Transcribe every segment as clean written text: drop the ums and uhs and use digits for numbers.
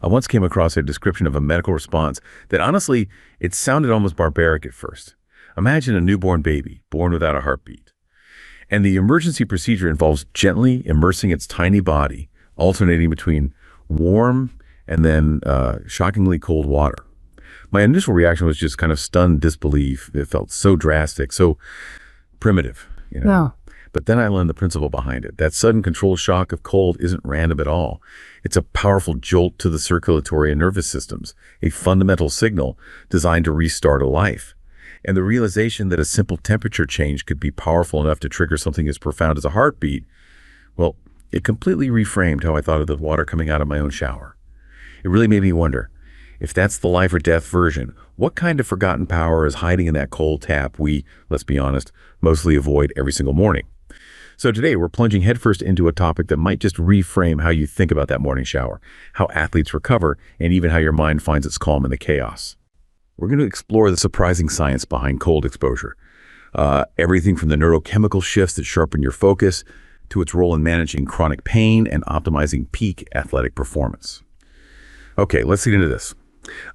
I once came across a description of a medical response that honestly, it sounded almost barbaric at first. Imagine a newborn baby, born without a heartbeat. And the emergency procedure involves gently immersing its tiny body, alternating between warm and then shockingly cold water. My initial reaction was just kind of stunned disbelief. It felt so drastic, so primitive, No. But then I learned the principle behind it. That sudden controlled shock of cold isn't random at all. It's a powerful jolt to the circulatory and nervous systems, a fundamental signal designed to restart a life. And the realization that a simple temperature change could be powerful enough to trigger something as profound as a heartbeat, well, it completely reframed how I thought of the water coming out of my own shower. It really made me wonder, if that's the life or death version, what kind of forgotten power is hiding in that cold tap we, let's be honest, mostly avoid every single morning? So today we're plunging headfirst into a topic that might just reframe how you think about that morning shower, how athletes recover, and even how your mind finds its calm in the chaos. We're going to explore the surprising science behind cold exposure. Everything from the neurochemical shifts that sharpen your focus to its role in managing chronic pain and optimizing peak athletic performance. Okay, let's get into this.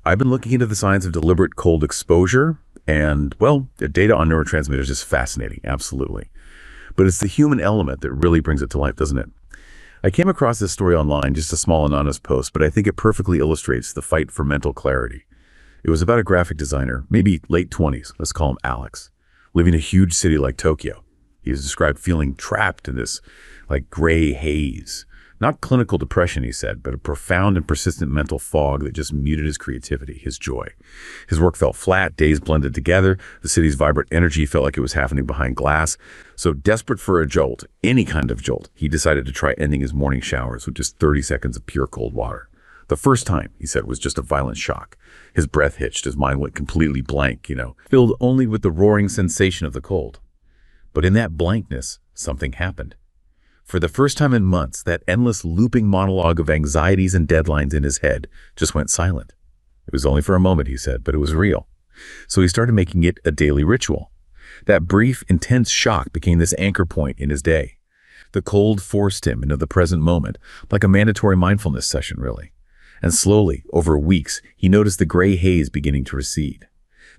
I've been looking into the science of deliberate cold exposure, and, well, the data on neurotransmitters is fascinating, absolutely. But it's the human element that really brings it to life, doesn't it? I came across this story online, just a small anonymous post, but I think it perfectly illustrates the fight for mental clarity. It was about a graphic designer, maybe late 20s, let's call him Alex, living in a huge city like Tokyo. He was described feeling trapped in this, gray haze. Not clinical depression, he said, but a profound and persistent mental fog that just muted his creativity, his joy. His work felt flat, days blended together, the city's vibrant energy felt like it was happening behind glass. So desperate for a jolt, any kind of jolt, he decided to try ending his morning showers with just 30 seconds of pure cold water. The first time, he said, was just a violent shock. His breath hitched, his mind went completely blank, filled only with the roaring sensation of the cold. But in that blankness, something happened. For the first time in months, that endless looping monologue of anxieties and deadlines in his head just went silent. It was only for a moment, he said, but it was real. So he started making it a daily ritual. That brief, intense shock became this anchor point in his day. The cold forced him into the present moment, like a mandatory mindfulness session, really. And slowly, over weeks, he noticed the gray haze beginning to recede.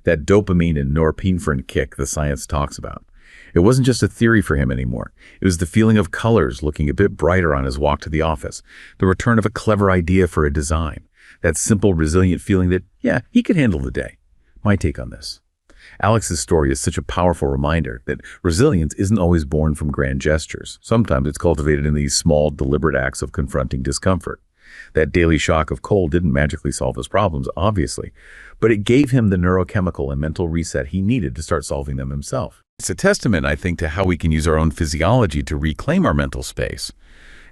That dopamine and norepinephrine kick the science talks about. It wasn't just a theory for him anymore. It was the feeling of colors looking a bit brighter on his walk to the office, the return of a clever idea for a design, that simple, resilient feeling that, yeah, he could handle the day. My take on this. Alex's story is such a powerful reminder that resilience isn't always born from grand gestures. Sometimes it's cultivated in these small, deliberate acts of confronting discomfort. That daily shock of cold didn't magically solve his problems, obviously, but it gave him the neurochemical and mental reset he needed to start solving them himself. It's a testament, I think, to how we can use our own physiology to reclaim our mental space.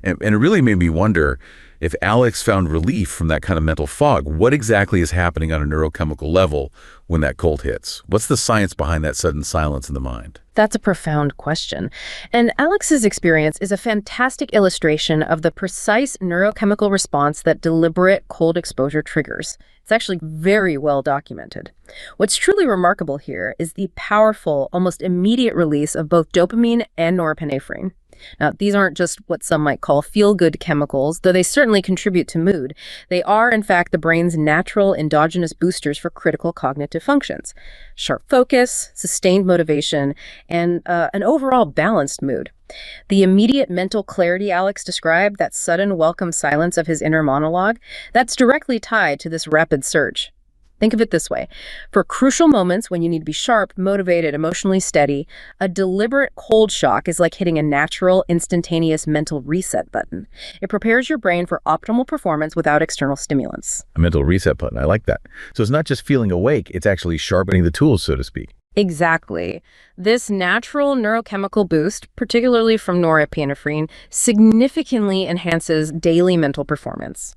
And it really made me wonder, if Alex found relief from that kind of mental fog, what exactly is happening on a neurochemical level when that cold hits? What's the science behind that sudden silence in the mind? That's a profound question. And Alex's experience is a fantastic illustration of the precise neurochemical response that deliberate cold exposure triggers. It's actually very well documented. What's truly remarkable here is the powerful, almost immediate release of both dopamine and norepinephrine. Now, these aren't just what some might call feel-good chemicals, though they certainly contribute to mood. They are, in fact, the brain's natural endogenous boosters for critical cognitive functions: sharp focus, sustained motivation, and an overall balanced mood. The immediate mental clarity Alex described, that sudden welcome silence of his inner monologue, that's directly tied to this rapid surge. Think of it this way. For crucial moments when you need to be sharp, motivated, emotionally steady, a deliberate cold shock is like hitting a natural, instantaneous mental reset button. It prepares your brain for optimal performance without external stimulants. A mental reset button, I like that. So it's not just feeling awake, it's actually sharpening the tools, so to speak. Exactly. This natural neurochemical boost, particularly from norepinephrine, significantly enhances daily mental performance.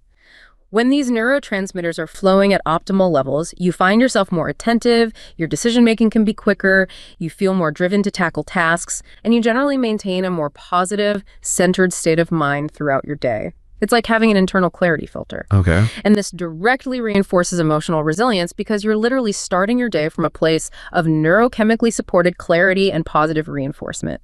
When these neurotransmitters are flowing at optimal levels, you find yourself more attentive, your decision-making can be quicker, you feel more driven to tackle tasks, and you generally maintain a more positive, centered state of mind throughout your day. It's like having an internal clarity filter. Okay. And this directly reinforces emotional resilience because you're literally starting your day from a place of neurochemically supported clarity and positive reinforcement,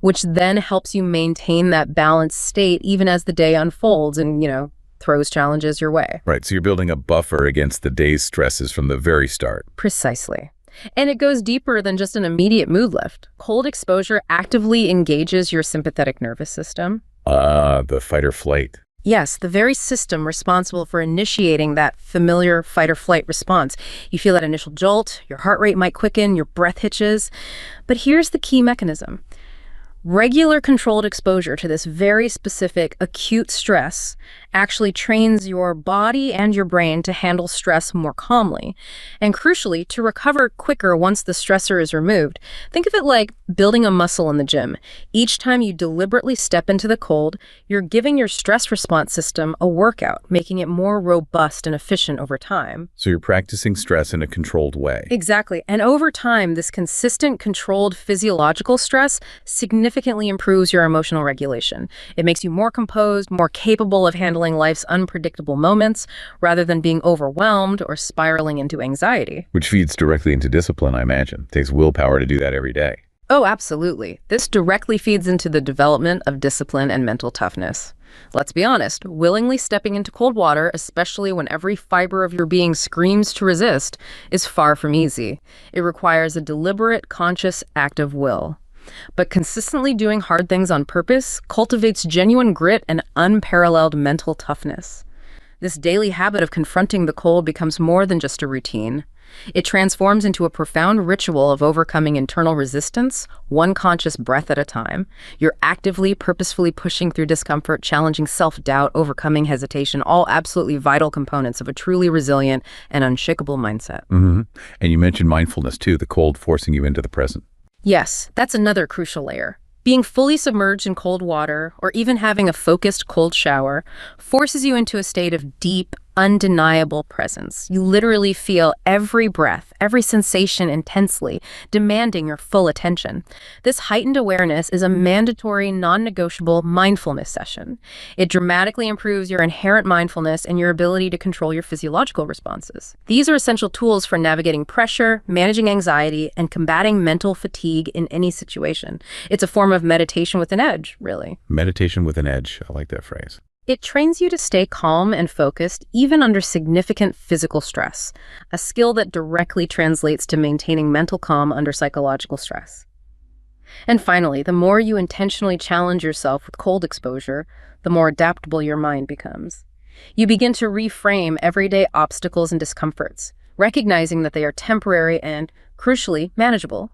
which then helps you maintain that balanced state even as the day unfolds and, throws challenges your way. Right, so you're building a buffer against the day's stresses from the very start. Precisely. And it goes deeper than just an immediate mood lift. Cold exposure actively engages your sympathetic nervous system. The fight or flight. Yes, the very system responsible for initiating that familiar fight or flight response. You feel that initial jolt, your heart rate might quicken, your breath hitches. But here's the key mechanism. Regular controlled exposure to this very specific acute stress actually trains your body and your brain to handle stress more calmly, and crucially, to recover quicker once the stressor is removed. Think of it like building a muscle in the gym. Each time you deliberately step into the cold, you're giving your stress response system a workout, making it more robust and efficient over time. So you're practicing stress in a controlled way. Exactly. And over time, this consistent, controlled physiological stress significantly improves your emotional regulation. It makes you more composed, more capable of handling life's unpredictable moments, rather than being overwhelmed or spiraling into anxiety. Which feeds directly into discipline, I imagine. It takes willpower to do that every day. Oh, absolutely. This directly feeds into the development of discipline and mental toughness. Let's be honest, willingly stepping into cold water, especially when every fiber of your being screams to resist, is far from easy. It requires a deliberate, conscious act of will. But consistently doing hard things on purpose cultivates genuine grit and unparalleled mental toughness. This daily habit of confronting the cold becomes more than just a routine. It transforms into a profound ritual of overcoming internal resistance, one conscious breath at a time. You're actively, purposefully pushing through discomfort, challenging self-doubt, overcoming hesitation, all absolutely vital components of a truly resilient and unshakable mindset. Mm-hmm. And you mentioned mindfulness too, the cold forcing you into the present. Yes, that's another crucial layer. Being fully submerged in cold water, or even having a focused cold shower, forces you into a state of deep, undeniable presence. You literally feel every breath, every sensation intensely, demanding your full attention. This heightened awareness is a mandatory, non-negotiable mindfulness session. It dramatically improves your inherent mindfulness and your ability to control your physiological responses. These are essential tools for navigating pressure, managing anxiety, and combating mental fatigue in any situation. It's a form of meditation with an edge, really. Meditation with an edge. I like that phrase. It trains you to stay calm and focused even under significant physical stress, a skill that directly translates to maintaining mental calm under psychological stress. And finally, the more you intentionally challenge yourself with cold exposure, the more adaptable your mind becomes. You begin to reframe everyday obstacles and discomforts, recognizing that they are temporary and, crucially, manageable.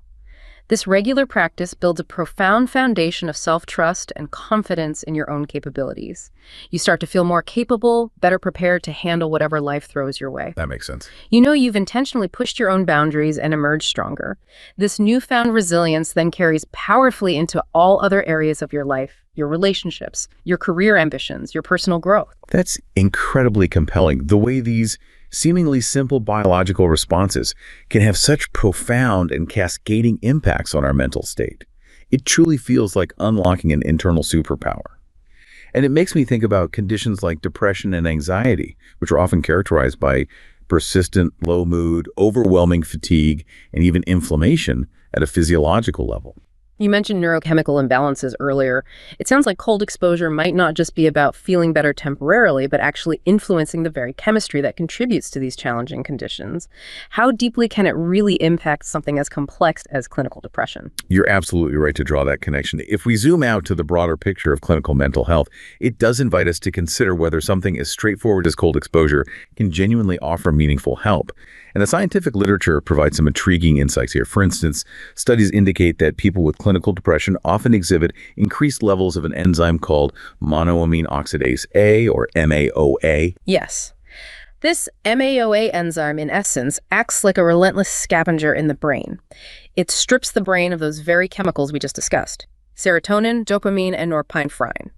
This regular practice builds a profound foundation of self-trust and confidence in your own capabilities. You start to feel more capable, better prepared to handle whatever life throws your way. That makes sense. You know you've intentionally pushed your own boundaries and emerged stronger. This newfound resilience then carries powerfully into all other areas of your life, your relationships, your career ambitions, your personal growth. That's incredibly compelling. The way these seemingly simple biological responses can have such profound and cascading impacts on our mental state. It truly feels like unlocking an internal superpower. And it makes me think about conditions like depression and anxiety, which are often characterized by persistent low mood, overwhelming fatigue, and even inflammation at a physiological level. You mentioned neurochemical imbalances earlier. It sounds like cold exposure might not just be about feeling better temporarily, but actually influencing the very chemistry that contributes to these challenging conditions. How deeply can it really impact something as complex as clinical depression? You're absolutely right to draw that connection. If we zoom out to the broader picture of clinical mental health, it does invite us to consider whether something as straightforward as cold exposure can genuinely offer meaningful help. And the scientific literature provides some intriguing insights here. For instance, studies indicate that people with clinical depression often exhibit increased levels of an enzyme called monoamine oxidase A, or MAOA. Yes. This MAOA enzyme, in essence, acts like a relentless scavenger in the brain. It strips the brain of those very chemicals we just discussed: serotonin, dopamine, and norepinephrine.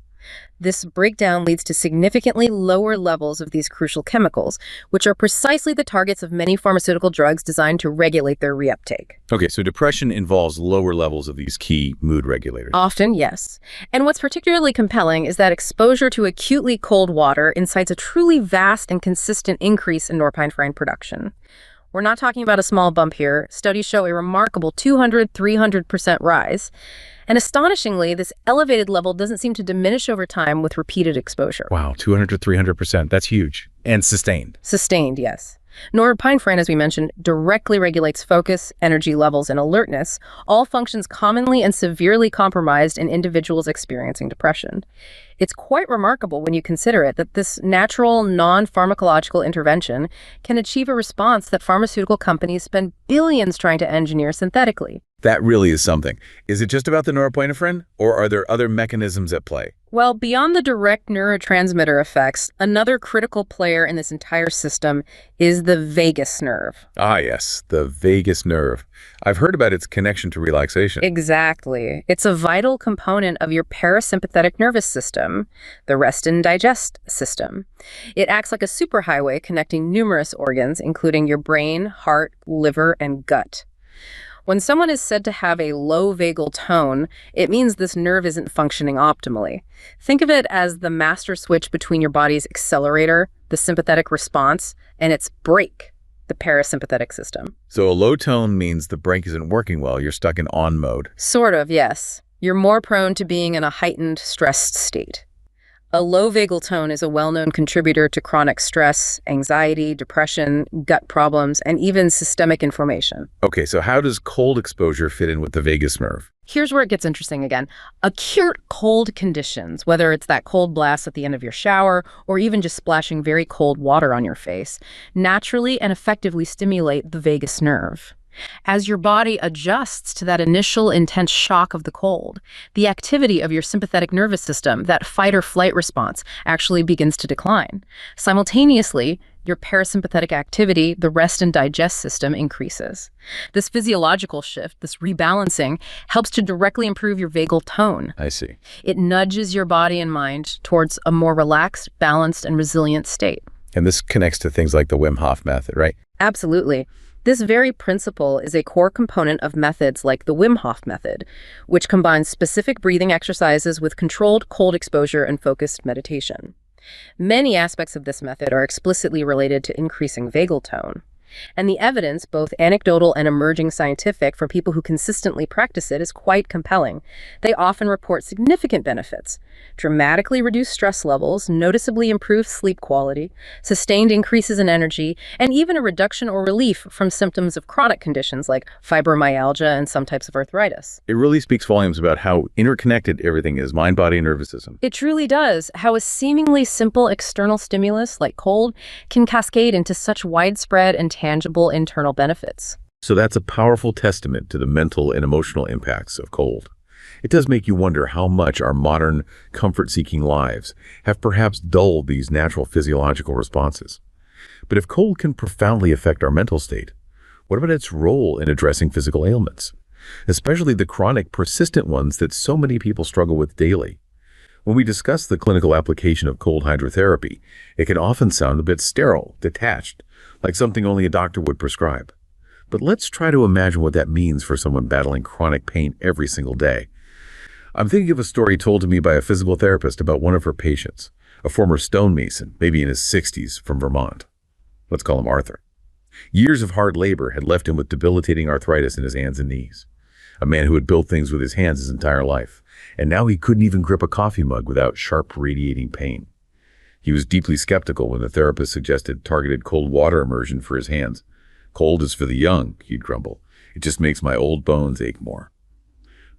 This breakdown leads to significantly lower levels of these crucial chemicals, which are precisely the targets of many pharmaceutical drugs designed to regulate their reuptake. Okay, so depression involves lower levels of these key mood regulators. Often, yes. And what's particularly compelling is that exposure to acutely cold water incites a truly vast and consistent increase in norepinephrine production. We're not talking about a small bump here. Studies show a remarkable 200-300% rise. And astonishingly, this elevated level doesn't seem to diminish over time with repeated exposure. Wow, 200 to 300%. That's huge. And sustained. Sustained, yes. Norepinephrine, as we mentioned, directly regulates focus, energy levels, and alertness, all functions commonly and severely compromised in individuals experiencing depression. It's quite remarkable when you consider it that this natural, non-pharmacological intervention can achieve a response that pharmaceutical companies spend billions trying to engineer synthetically. That really is something. Is it just about the norepinephrine, or are there other mechanisms at play? Well, beyond the direct neurotransmitter effects, another critical player in this entire system is the vagus nerve. Ah, yes, the vagus nerve. I've heard about its connection to relaxation. Exactly. It's a vital component of your parasympathetic nervous system, the rest and digest system. It acts like a superhighway connecting numerous organs, including your brain, heart, liver, and gut. When someone is said to have a low vagal tone, it means this nerve isn't functioning optimally. Think of it as the master switch between your body's accelerator, the sympathetic response, and its brake, the parasympathetic system. So a low tone means the brake isn't working well, you're stuck in on mode. Sort of, yes. You're more prone to being in a heightened, stressed state. A low vagal tone is a well-known contributor to chronic stress, anxiety, depression, gut problems, and even systemic inflammation. Okay, so how does cold exposure fit in with the vagus nerve? Here's where it gets interesting again. Acute cold conditions, whether it's that cold blast at the end of your shower or even just splashing very cold water on your face, naturally and effectively stimulate the vagus nerve. As your body adjusts to that initial intense shock of the cold, the activity of your sympathetic nervous system, that fight or flight response, actually begins to decline. Simultaneously, your parasympathetic activity, the rest and digest system, increases. This physiological shift, this rebalancing, helps to directly improve your vagal tone. I see. It nudges your body and mind towards a more relaxed, balanced, and resilient state. And this connects to things like the Wim Hof method, right? Absolutely. This very principle is a core component of methods like the Wim Hof method, which combines specific breathing exercises with controlled cold exposure and focused meditation. Many aspects of this method are explicitly related to increasing vagal tone. And the evidence, both anecdotal and emerging scientific, for people who consistently practice it is quite compelling. They often report significant benefits: dramatically reduced stress levels, noticeably improved sleep quality, sustained increases in energy, and even a reduction or relief from symptoms of chronic conditions like fibromyalgia and some types of arthritis. It really speaks volumes about how interconnected everything is, mind, body, and nervous system. It truly does. How a seemingly simple external stimulus like cold can cascade into such widespread and tangible internal benefits. So that's a powerful testament to the mental and emotional impacts of cold. It does make you wonder how much our modern, comfort-seeking lives have perhaps dulled these natural physiological responses. But if cold can profoundly affect our mental state, what about its role in addressing physical ailments, especially the chronic, persistent ones that so many people struggle with daily? When we discuss the clinical application of cold hydrotherapy, it can often sound a bit sterile, detached, like something only a doctor would prescribe. But let's try to imagine what that means for someone battling chronic pain every single day. I'm thinking of a story told to me by a physical therapist about one of her patients, a former stonemason, maybe in his 60s, from Vermont. Let's call him Arthur. Years of hard labor had left him with debilitating arthritis in his hands and knees. A man who had built things with his hands his entire life, and now he couldn't even grip a coffee mug without sharp, radiating pain. He was deeply skeptical when the therapist suggested targeted cold water immersion for his hands. "Cold is for the young," he'd grumble. "It just makes my old bones ache more."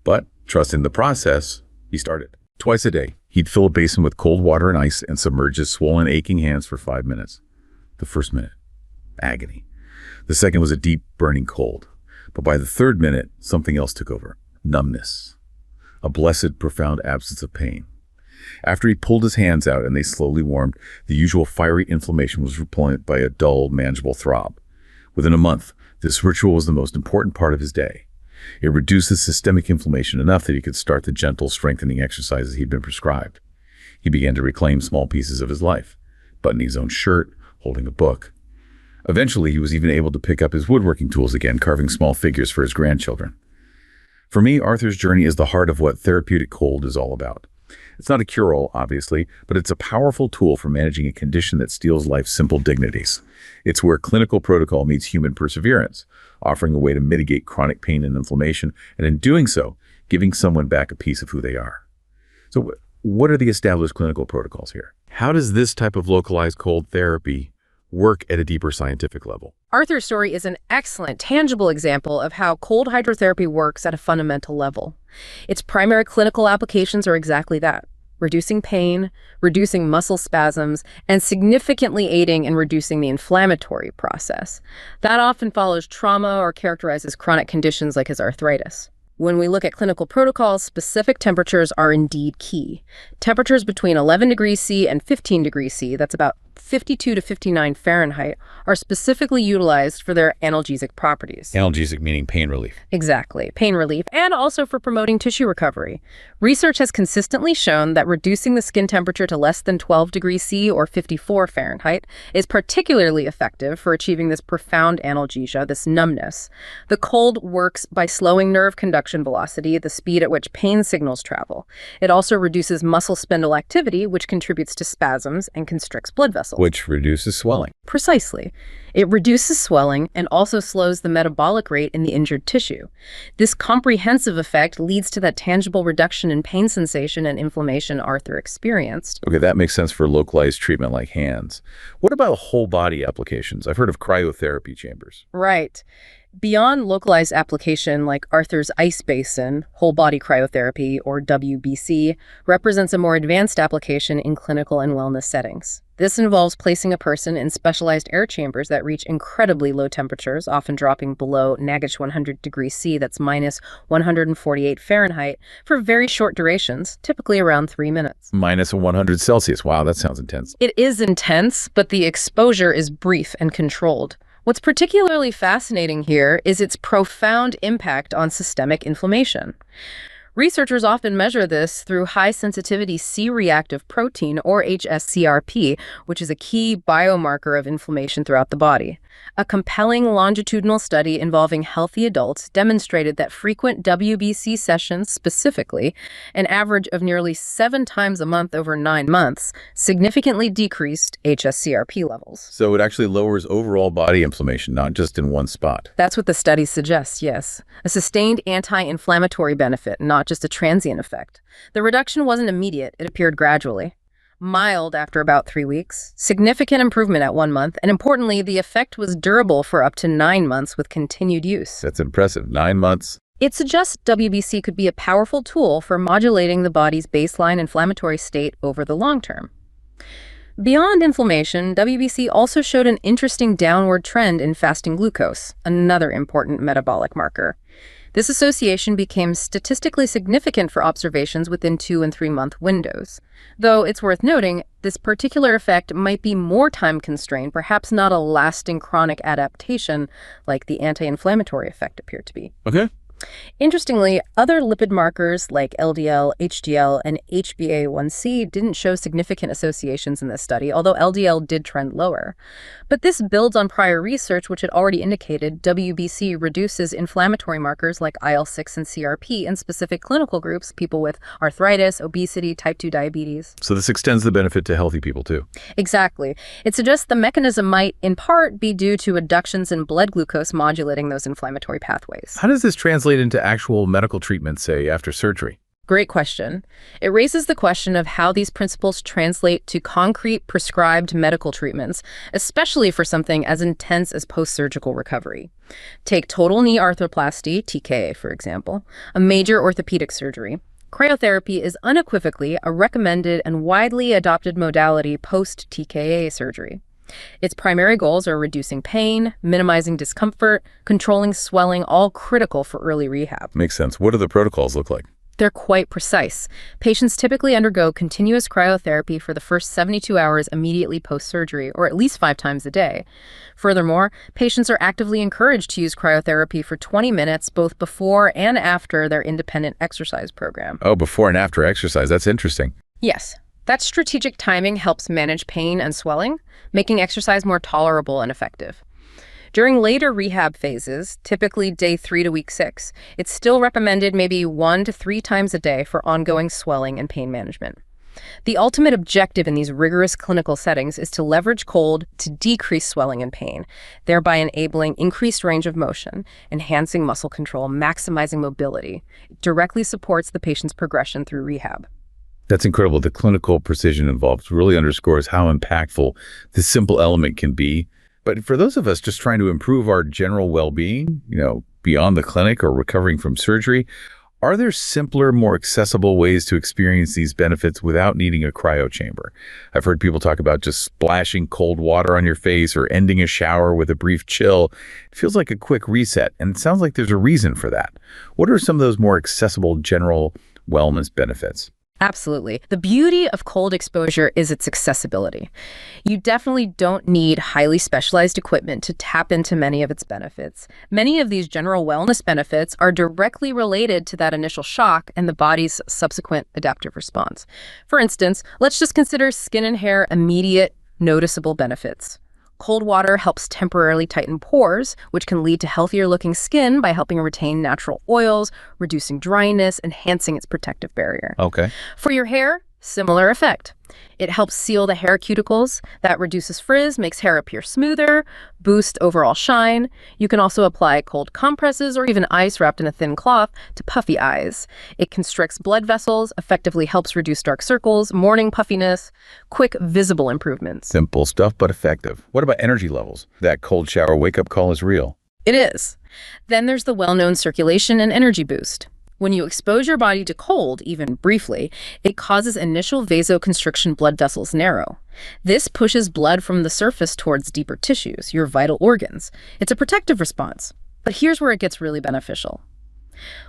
But, trusting the process, he started. Twice a day, he'd fill a basin with cold water and ice and submerge his swollen, aching hands for 5 minutes. The first minute, agony. The second was a deep, burning cold. But by the third minute, something else took over. Numbness. A blessed, profound absence of pain. After he pulled his hands out and they slowly warmed, the usual fiery inflammation was replaced by a dull, manageable throb. Within a month, this ritual was the most important part of his day. It reduced the systemic inflammation enough that he could start the gentle, strengthening exercises he'd been prescribed. He began to reclaim small pieces of his life, buttoning his own shirt, holding a book. Eventually, he was even able to pick up his woodworking tools again, carving small figures for his grandchildren. For me, Arthur's journey is the heart of what therapeutic cold is all about. It's not a cure-all, obviously, but it's a powerful tool for managing a condition that steals life's simple dignities. It's where clinical protocol meets human perseverance, offering a way to mitigate chronic pain and inflammation, and in doing so, giving someone back a piece of who they are. So what are the established clinical protocols here? How does this type of localized cold therapy work at a deeper scientific level? Arthur's story is an excellent, tangible example of how cold hydrotherapy works at a fundamental level. Its primary clinical applications are exactly that: reducing pain, reducing muscle spasms, and significantly aiding in reducing the inflammatory process. That often follows trauma or characterizes chronic conditions like his arthritis. When we look at clinical protocols, specific temperatures are indeed key. Temperatures between 11 degrees C and 15 degrees C, that's about 52 to 59 Fahrenheit, are specifically utilized for their analgesic properties. Analgesic meaning pain relief. Exactly, pain relief, and also for promoting tissue recovery. Research has consistently shown that reducing the skin temperature to less than 12 degrees C or 54 Fahrenheit is particularly effective for achieving this profound analgesia, this numbness. The cold works by slowing nerve conduction velocity, the speed at which pain signals travel. It also reduces muscle spindle activity, which contributes to spasms and constricts blood vessels. Which reduces swelling. Precisely. It reduces swelling and also slows the metabolic rate in the injured tissue. This comprehensive effect leads to that tangible reduction in pain sensation and inflammation Arthur experienced. Okay, that makes sense for localized treatment like hands. What about whole body applications? I've heard of cryotherapy chambers. Right. Beyond localized application like Arthur's ice basin, whole body cryotherapy, or WBC, represents a more advanced application in clinical and wellness settings. This involves placing a person in specialized air chambers that reach incredibly low temperatures, often dropping below -100 degrees C, that's minus 148 Fahrenheit, for very short durations, typically around 3 minutes. Minus 100 Celsius. Wow, that sounds intense. It is intense, but the exposure is brief and controlled. What's particularly fascinating here is its profound impact on systemic inflammation. Researchers often measure this through high-sensitivity C-reactive protein, or hsCRP, which is a key biomarker of inflammation throughout the body. A compelling longitudinal study involving healthy adults demonstrated that frequent WBC sessions, specifically, an average of nearly 7 times a month over 9 months, significantly decreased hsCRP levels. So it actually lowers overall body inflammation, not just in one spot. That's what the study suggests, yes. A sustained anti-inflammatory benefit, not just a transient effect. The reduction wasn't immediate, it appeared gradually. Mild after about 3 weeks, significant improvement at 1 month, and importantly, the effect was durable for up to 9 months with continued use. That's impressive. 9 months. It suggests WBC could be a powerful tool for modulating the body's baseline inflammatory state over the long term. Beyond inflammation, WBC also showed an interesting downward trend in fasting glucose, another important metabolic marker. This association became statistically significant for observations within 2- and 3-month windows. Though it's worth noting, this particular effect might be more time-constrained, perhaps not a lasting chronic adaptation like the anti-inflammatory effect appeared to be. Okay. Interestingly, other lipid markers like LDL, HDL, and HbA1c didn't show significant associations in this study, although LDL did trend lower. But this builds on prior research which had already indicated WBC reduces inflammatory markers like IL-6 and CRP in specific clinical groups, people with arthritis, obesity, type 2 diabetes. So this extends the benefit to healthy people too. Exactly. It suggests the mechanism might, in part, be due to reductions in blood glucose modulating those inflammatory pathways. How does this translate into actual medical treatment, say, after surgery? Great question. It raises the question of how these principles translate to concrete prescribed medical treatments, especially for something as intense as post-surgical recovery. Take total knee arthroplasty, TKA, for example, a major orthopedic surgery. Cryotherapy is unequivocally a recommended and widely adopted modality post-TKA surgery. Its primary goals are reducing pain, minimizing discomfort, controlling swelling, all critical for early rehab. Makes sense. What do the protocols look like? They're quite precise. Patients typically undergo continuous cryotherapy for the first 72 hours immediately post-surgery, or at least 5 times a day. Furthermore, patients are actively encouraged to use cryotherapy for 20 minutes both before and after their independent exercise program. Oh, before and after exercise. That's interesting. Yes. That strategic timing helps manage pain and swelling, making exercise more tolerable and effective. During later rehab phases, typically day 3 to week 6, it's still recommended maybe 1 to 3 times a day for ongoing swelling and pain management. The ultimate objective in these rigorous clinical settings is to leverage cold to decrease swelling and pain, thereby enabling increased range of motion, enhancing muscle control, maximizing mobility. It directly supports the patient's progression through rehab. That's incredible. The clinical precision involved really underscores how impactful this simple element can be. But for those of us just trying to improve our general well-being, beyond the clinic or recovering from surgery, are there simpler, more accessible ways to experience these benefits without needing a cryo chamber? I've heard people talk about just splashing cold water on your face or ending a shower with a brief chill. It feels like a quick reset, and it sounds like there's a reason for that. What are some of those more accessible general wellness benefits? Absolutely. The beauty of cold exposure is its accessibility. You definitely don't need highly specialized equipment to tap into many of its benefits. Many of these general wellness benefits are directly related to that initial shock and the body's subsequent adaptive response. For instance, let's just consider skin and hair immediate, noticeable benefits. Cold water helps temporarily tighten pores, which can lead to healthier looking skin by helping retain natural oils, reducing dryness, enhancing its protective barrier. Okay. For your hair, similar effect. It helps seal the hair cuticles. That reduces frizz, makes hair appear smoother, boosts overall shine. You can also apply cold compresses or even ice wrapped in a thin cloth to puffy eyes. It constricts blood vessels, effectively helps reduce dark circles, morning puffiness, quick visible improvements. Simple stuff, but effective. What about energy levels? That cold shower wake-up call is real. It is. Then there's the well-known circulation and energy boost. When you expose your body to cold, even briefly, it causes initial vasoconstriction, blood vessels narrow. This pushes blood from the surface towards deeper tissues, your vital organs. It's a protective response. But here's where it gets really beneficial.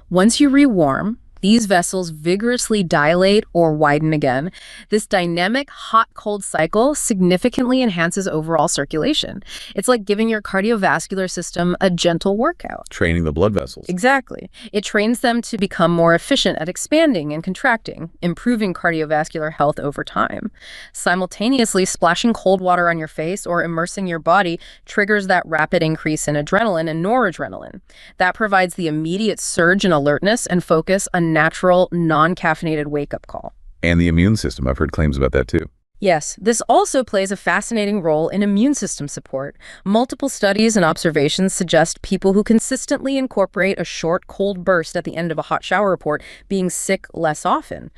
Once you rewarm, these vessels vigorously dilate or widen again. This dynamic hot-cold cycle significantly enhances overall circulation. It's like giving your cardiovascular system a gentle workout. Training the blood vessels. Exactly. It trains them to become more efficient at expanding and contracting, improving cardiovascular health over time. Simultaneously, splashing cold water on your face or immersing your body triggers that rapid increase in adrenaline and noradrenaline. That provides the immediate surge in alertness and focus, a natural, non-caffeinated wake-up call. And the immune system. I've heard claims about that too. Yes, this also plays a fascinating role in immune system support. Multiple studies and observations suggest people who consistently incorporate a short, cold burst at the end of a hot shower report being sick less often.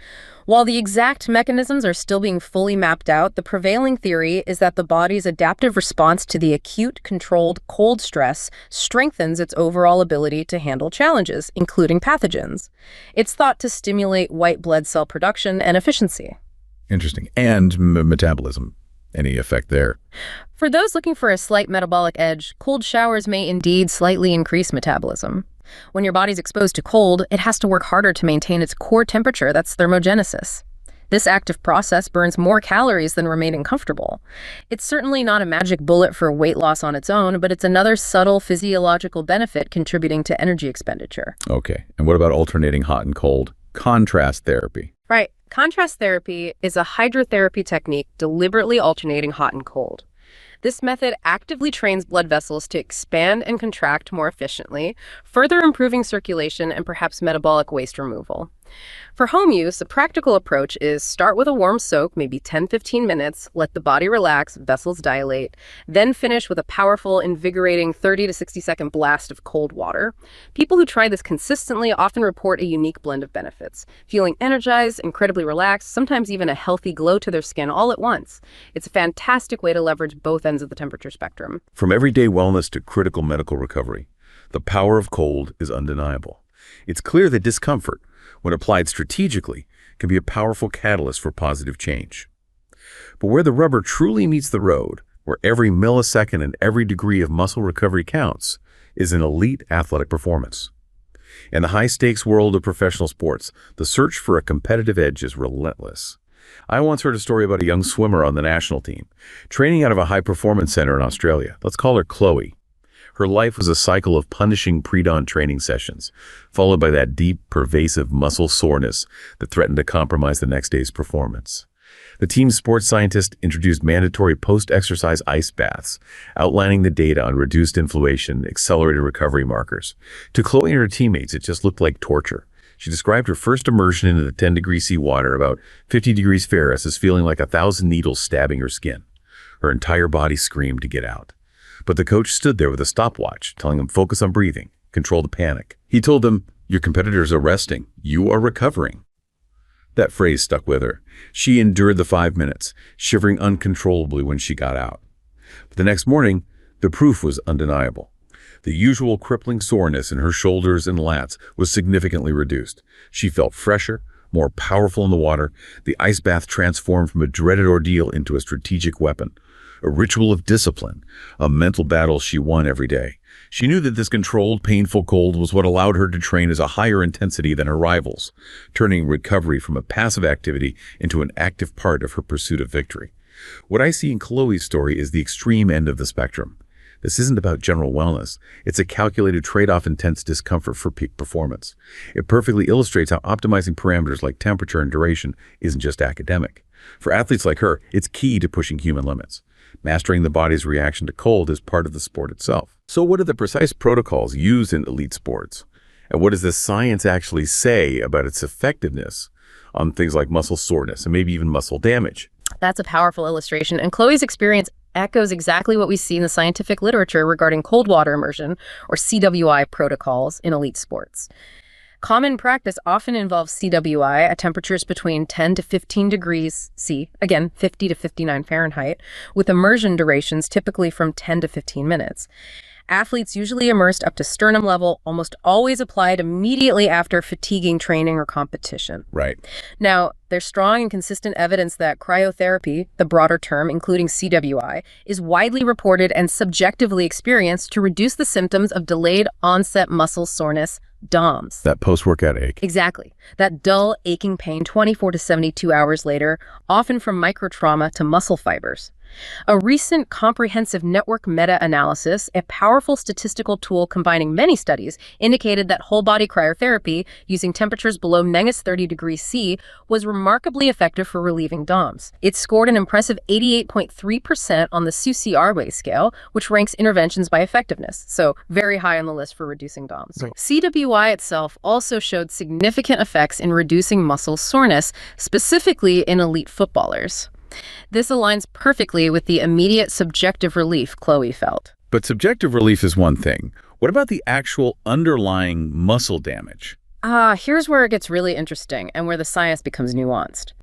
While the exact mechanisms are still being fully mapped out, the prevailing theory is that the body's adaptive response to the acute, controlled cold stress strengthens its overall ability to handle challenges, including pathogens. It's thought to stimulate white blood cell production and efficiency. Interesting. And metabolism. Any effect there? For those looking for a slight metabolic edge, cold showers may indeed slightly increase metabolism. When your body's exposed to cold, it has to work harder to maintain its core temperature. That's thermogenesis. This active process burns more calories than remaining comfortable. It's certainly not a magic bullet for weight loss on its own, but it's another subtle physiological benefit contributing to energy expenditure. Okay. And what about alternating hot and cold? Contrast therapy. Right. Contrast therapy is a hydrotherapy technique deliberately alternating hot and cold. This method actively trains blood vessels to expand and contract more efficiently, further improving circulation and perhaps metabolic waste removal. For home use, a practical approach is start with a warm soak, maybe 10-15 minutes, let the body relax, vessels dilate, then finish with a powerful, invigorating 30 to 60-second blast of cold water. People who try this consistently often report a unique blend of benefits, feeling energized, incredibly relaxed, sometimes even a healthy glow to their skin all at once. It's a fantastic way to leverage both ends of the temperature spectrum. From everyday wellness to critical medical recovery, the power of cold is undeniable. It's clear that discomfort, when applied strategically, can be a powerful catalyst for positive change. But where the rubber truly meets the road, where every millisecond and every degree of muscle recovery counts, is in elite athletic performance. In the high-stakes world of professional sports, the search for a competitive edge is relentless. I once heard a story about a young swimmer on the national team, training out of a high-performance center in Australia. Let's call her Chloe. Her life was a cycle of punishing pre-dawn training sessions, followed by that deep, pervasive muscle soreness that threatened to compromise the next day's performance. The team's sports scientist introduced mandatory post-exercise ice baths, outlining the data on reduced inflammation, accelerated recovery markers. To Chloe and her teammates, it just looked like torture. She described her first immersion into the 10-degree C water, about 50 degrees Fahrenheit, as feeling like 1,000 needles stabbing her skin. Her entire body screamed to get out. But the coach stood there with a stopwatch, telling them focus on breathing, control the panic. He told them, "Your competitors are resting. You are recovering." That phrase stuck with her. She endured the 5 minutes, shivering uncontrollably when she got out. But the next morning, the proof was undeniable. The usual crippling soreness in her shoulders and lats was significantly reduced. She felt fresher, more powerful in the water. The ice bath transformed from a dreaded ordeal into a strategic weapon, a ritual of discipline, a mental battle she won every day. She knew that this controlled, painful cold was what allowed her to train as a higher intensity than her rivals, turning recovery from a passive activity into an active part of her pursuit of victory. What I see in Chloe's story is the extreme end of the spectrum. This isn't about general wellness. It's a calculated trade-off intense discomfort for peak performance. It perfectly illustrates how optimizing parameters like temperature and duration isn't just academic. For athletes like her, it's key to pushing human limits. Mastering the body's reaction to cold is part of the sport itself. So what are the precise protocols used in elite sports? And what does the science actually say about its effectiveness on things like muscle soreness and maybe even muscle damage? That's a powerful illustration, and Chloe's experience echoes exactly what we see in the scientific literature regarding cold water immersion, or CWI protocols, in elite sports. Common practice often involves CWI at temperatures between 10 to 15 degrees C, again, 50 to 59 Fahrenheit, with immersion durations typically from 10 to 15 minutes. Athletes usually immersed up to sternum level, almost always applied immediately after fatiguing training or competition. Right. Now, there's strong and consistent evidence that cryotherapy, the broader term, including CWI, is widely reported and subjectively experienced to reduce the symptoms of delayed onset muscle soreness, DOMS. That post-workout ache. Exactly. That dull, aching pain 24 to 72 hours later, often from microtrauma to muscle fibers. A recent comprehensive network meta-analysis, a powerful statistical tool combining many studies, indicated that whole-body cryotherapy using temperatures below -30 degrees C was remarkably effective for relieving DOMS. It scored an impressive 88.3% on the SUSI-RWAY scale, which ranks interventions by effectiveness, so very high on the list for reducing DOMS. Right. CWI itself also showed significant effects in reducing muscle soreness, specifically in elite footballers. This aligns perfectly with the immediate subjective relief Chloe felt. But subjective relief is one thing. What about the actual underlying muscle damage? Here's where it gets really interesting and where the science becomes nuanced.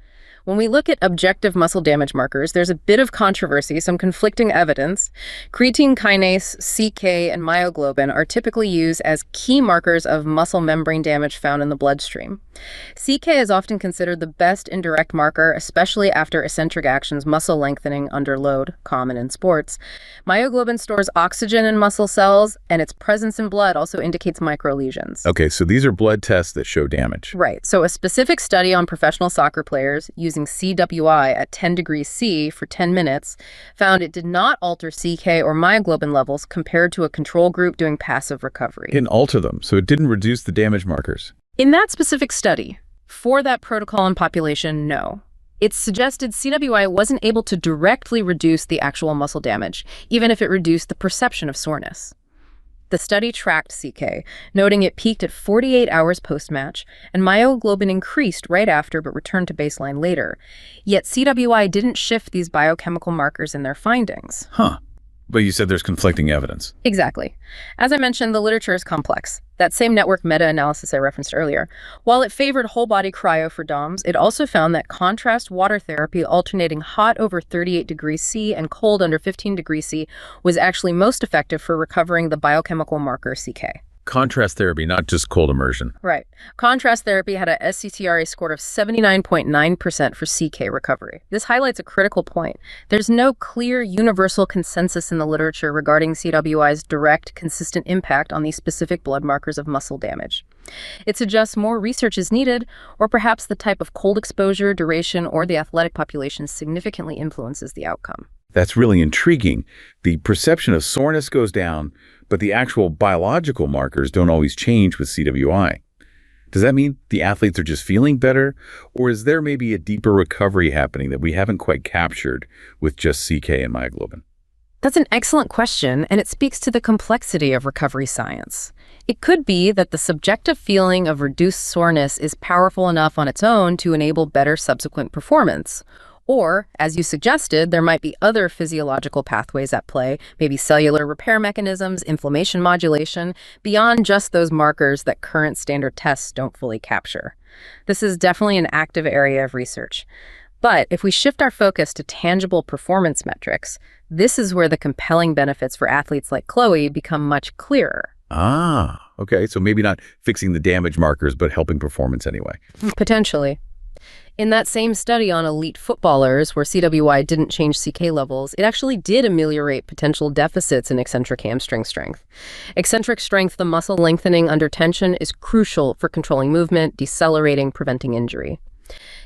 When we look at objective muscle damage markers, there's a bit of controversy, some conflicting evidence. Creatine kinase, CK, and myoglobin are typically used as key markers of muscle membrane damage found in the bloodstream. CK is often considered the best indirect marker, especially after eccentric actions, muscle lengthening under load, common in sports. Myoglobin stores oxygen in muscle cells, and its presence in blood also indicates microlesions. Okay, so these are blood tests that show damage. Right. So a specific study on professional soccer players using CWI at 10 degrees C for 10 minutes found it did not alter CK or myoglobin levels compared to a control group doing passive recovery. It didn't alter them, so it didn't reduce the damage markers. In that specific study, for that protocol and population, no. It suggested CWI wasn't able to directly reduce the actual muscle damage, even if it reduced the perception of soreness. The study tracked CK, noting it peaked at 48 hours post-match, and myoglobin increased right after but returned to baseline later. Yet CWI didn't shift these biochemical markers in their findings. Huh. But you said there's conflicting evidence. Exactly. As I mentioned, the literature is complex. That same network meta-analysis I referenced earlier, while it favored whole-body cryo for DOMS, it also found that contrast water therapy alternating hot over 38 degrees C and cold under 15 degrees C was actually most effective for recovering the biochemical marker CK. Contrast therapy, not just cold immersion. Right. Contrast therapy had a SCTRA score of 79.9% for CK recovery. This highlights a critical point. There's no clear universal consensus in the literature regarding CWI's direct, consistent impact on these specific blood markers of muscle damage. It suggests more research is needed, or perhaps the type of cold exposure, duration, or the athletic population significantly influences the outcome. That's really intriguing. The perception of soreness goes down, but the actual biological markers don't always change with CWI. Does that mean the athletes are just feeling better, or is there maybe a deeper recovery happening that we haven't quite captured with just CK and myoglobin? That's an excellent question, and it speaks to the complexity of recovery science. It could be that the subjective feeling of reduced soreness is powerful enough on its own to enable better subsequent performance. Or, as you suggested, there might be other physiological pathways at play, maybe cellular repair mechanisms, inflammation modulation, beyond just those markers that current standard tests don't fully capture. This is definitely an active area of research. But if we shift our focus to tangible performance metrics, this is where the compelling benefits for athletes like Chloe become much clearer. Ah, okay. So maybe not fixing the damage markers, but helping performance anyway. Potentially. In that same study on elite footballers where CWI didn't change CK levels, it actually did ameliorate potential deficits in eccentric hamstring strength. Eccentric strength, the muscle lengthening under tension, is crucial for controlling movement, decelerating, preventing injury.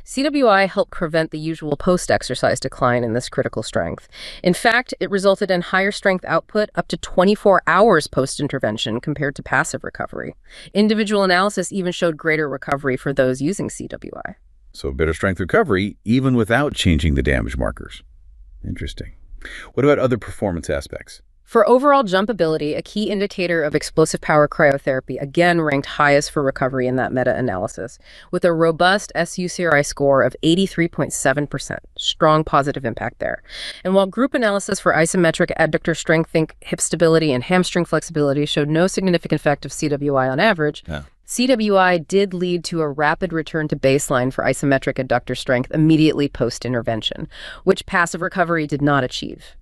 CWI helped prevent the usual post-exercise decline in this critical strength. In fact, it resulted in higher strength output up to 24 hours post-intervention compared to passive recovery. Individual analysis even showed greater recovery for those using CWI. So better strength recovery, even without changing the damage markers. Interesting. What about other performance aspects? For overall jump ability, a key indicator of explosive power cryotherapy again ranked highest for recovery in that meta-analysis, with a robust SUCRI score of 83.7%. Strong positive impact there. And while group analysis for isometric adductor strength, think hip stability and hamstring flexibility showed no significant effect of CWI on average, CWI did lead to a rapid return to baseline for isometric adductor strength immediately post-intervention, which passive recovery did not achieve.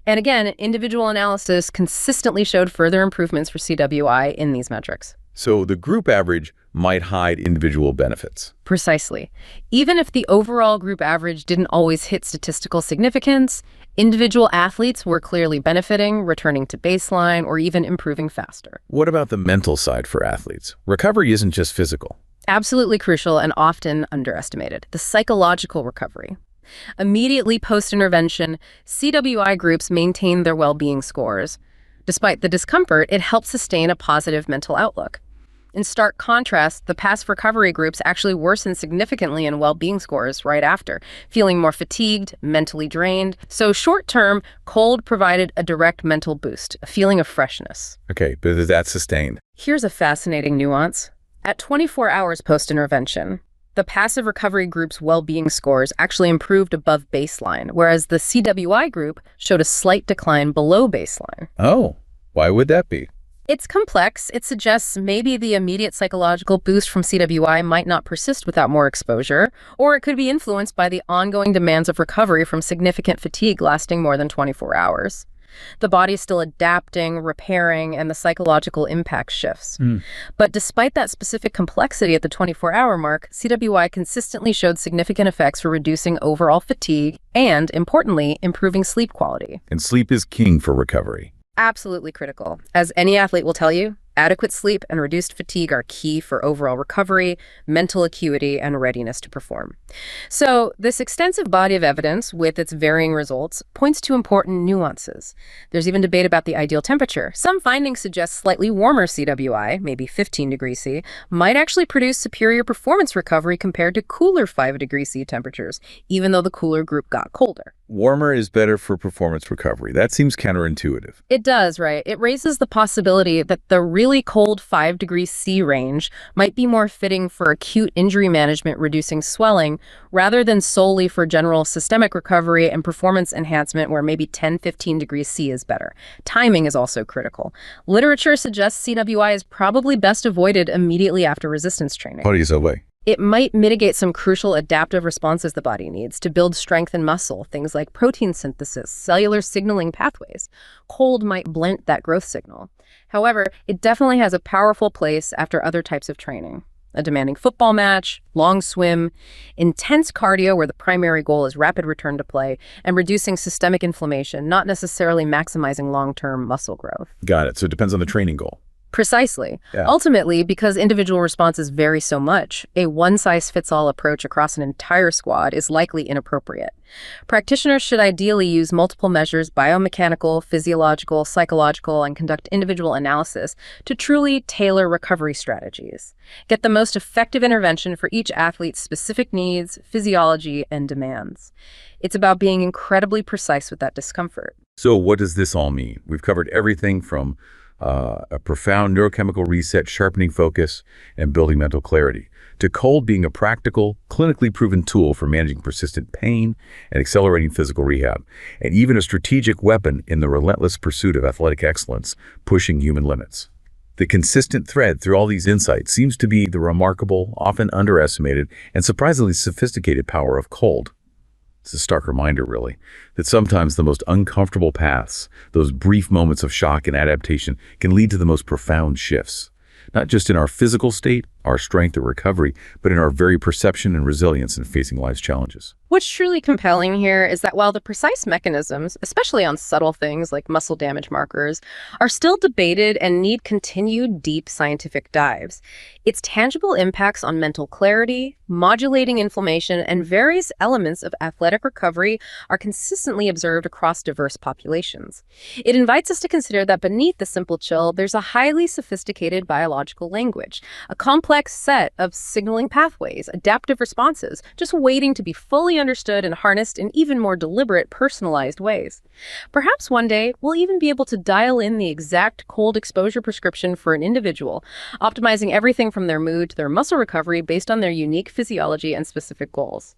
And again, individual analysis consistently showed further improvements for CWI in these metrics. So the group average might hide individual benefits. Precisely. Even if the overall group average didn't always hit statistical significance, individual athletes were clearly benefiting, returning to baseline, or even improving faster. What about the mental side for athletes? Recovery isn't just physical. Absolutely crucial and often underestimated. The psychological recovery. Immediately post-intervention, CWI groups maintain their well-being scores. Despite the discomfort, it helps sustain a positive mental outlook. In stark contrast, the passive recovery groups actually worsen significantly in well-being scores right after, feeling more fatigued, mentally drained. So short-term, cold provided a direct mental boost, a feeling of freshness. Okay, but is that sustained? Here's a fascinating nuance. At 24 hours post-intervention, the passive recovery group's well-being scores actually improved above baseline, whereas the CWI group showed a slight decline below baseline. Oh, why would that be? It's complex. It suggests maybe the immediate psychological boost from CWI might not persist without more exposure, or it could be influenced by the ongoing demands of recovery from significant fatigue lasting more than 24 hours. The body is still adapting, repairing, and the psychological impact shifts. But despite that specific complexity at the 24-hour mark, CWI consistently showed significant effects for reducing overall fatigue and, importantly, improving sleep quality. And sleep is king for recovery. Absolutely critical. As any athlete will tell you, adequate sleep and reduced fatigue are key for overall recovery, mental acuity, and readiness to perform. So, this extensive body of evidence, with its varying results, points to important nuances. There's even debate about the ideal temperature. Some findings suggest slightly warmer CWI, maybe 15 degrees C, might actually produce superior performance recovery compared to cooler 5 degrees C temperatures, even though the cooler group got colder. Warmer is better for performance recovery. That seems counterintuitive. It does, right? It raises the possibility that the really cold 5 degrees C range might be more fitting for acute injury management, reducing swelling, rather than solely for general systemic recovery and performance enhancement where maybe 10-15 degrees C is better. Timing is also critical. Literature suggests CWI is probably best avoided immediately after resistance training. How do you say way? It might mitigate some crucial adaptive responses the body needs to build strength and muscle, things like protein synthesis, cellular signaling pathways. Cold might blunt that growth signal. However, it definitely has a powerful place after other types of training. A demanding football match, long swim, intense cardio where the primary goal is rapid return to play, and reducing systemic inflammation, not necessarily maximizing long-term muscle growth. Got it. So it depends on the training goal. Precisely. Yeah. Ultimately, because individual responses vary so much, a one-size-fits-all approach across an entire squad is likely inappropriate. Practitioners should ideally use multiple measures, biomechanical, physiological, psychological, and conduct individual analysis to truly tailor recovery strategies. Get the most effective intervention for each athlete's specific needs, physiology, and demands. It's about being incredibly precise with that discomfort. So what does this all mean? We've covered everything from a profound neurochemical reset, sharpening focus, and building mental clarity, to cold being a practical, clinically proven tool for managing persistent pain and accelerating physical rehab, and even a strategic weapon in the relentless pursuit of athletic excellence, pushing human limits. The consistent thread through all these insights seems to be the remarkable, often underestimated, and surprisingly sophisticated power of cold. It's a stark reminder, really, that sometimes the most uncomfortable paths, those brief moments of shock and adaptation, can lead to the most profound shifts. Not just in our physical state, our strength or recovery, but in our very perception and resilience in facing life's challenges. What's truly compelling here is that while the precise mechanisms, especially on subtle things like muscle damage markers, are still debated and need continued deep scientific dives, its tangible impacts on mental clarity, modulating inflammation, and various elements of athletic recovery are consistently observed across diverse populations. It invites us to consider that beneath the simple chill, there's a highly sophisticated biological language, a complex set of signaling pathways, adaptive responses, just waiting to be fully understood and harnessed in even more deliberate, personalized ways. Perhaps one day, we'll even be able to dial in the exact cold exposure prescription for an individual, optimizing everything from their mood to their muscle recovery based on their unique physiology and specific goals.